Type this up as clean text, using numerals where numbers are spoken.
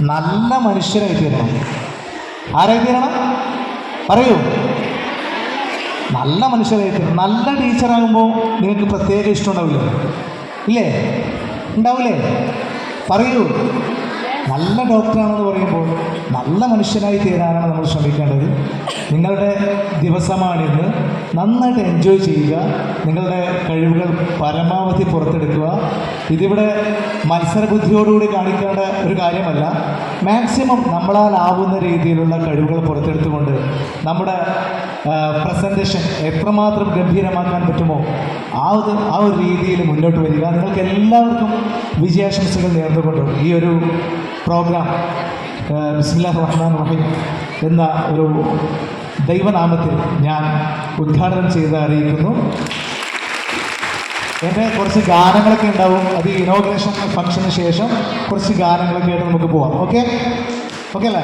നല്ല മനുഷ്യരായി തീരണം. ആരായി തീരണം? പറയൂ. നല്ല മനുഷ്യരായി തീരണം. നല്ല ടീച്ചറാകുമ്പോൾ നിങ്ങൾക്ക് പ്രത്യേക ഇഷ്ടം ഉണ്ടാവില്ലേ? ഇല്ലേ? ഉണ്ടാവില്ലേ? പറയൂ. നല്ല ഡോക്ടറാണെന്ന് പറയുമ്പോൾ നല്ല മനുഷ്യനായി തീരാനാണ് നമ്മൾ ശ്രമിക്കേണ്ടത്. നിങ്ങളുടെ ദിവസമാണിന്ന്. നന്നായിട്ട് എൻജോയ് ചെയ്യുക. നിങ്ങളുടെ കഴിവുകൾ പരമാവധി പുറത്തെടുക്കുക. ഇതിവിടെ മത്സരബുദ്ധിയോടുകൂടി കാണിക്കേണ്ട ഒരു കാര്യമല്ല. മാക്സിമം നമ്മളാലാവുന്ന രീതിയിലുള്ള കഴിവുകൾ പുറത്തെടുത്തുകൊണ്ട് നമ്മുടെ പ്രസൻറ്റേഷൻ എത്രമാത്രം ഗംഭീരമാക്കാൻ പറ്റുമോ ആ ഒരു രീതിയിൽ മുന്നോട്ട് വരിക. നിങ്ങൾക്ക് എല്ലാവർക്കും വിജയാശംസകൾ നേർന്നുകൊണ്ട് ഈ ഒരു പ്രോഗ്രാം ബിസ്മില്ലാഹിർ റഹ്മാനിർ റഹീം എന്ന ഒരു ദൈവനാമത്തിൽ ഞാൻ ഉദ്ഘാടനം ചെയ്ത് അറിയിക്കുന്നു. എൻ്റെ കുറച്ച് ഗാനങ്ങളൊക്കെ ഉണ്ടാവും. അത് ഇനോഗ്രേഷൻ ഫംഗ്ഷന് ശേഷം കുറച്ച് ഗാനങ്ങളൊക്കെ ആയിട്ട് നമുക്ക് പോവാം. ഓക്കെ അല്ലേ?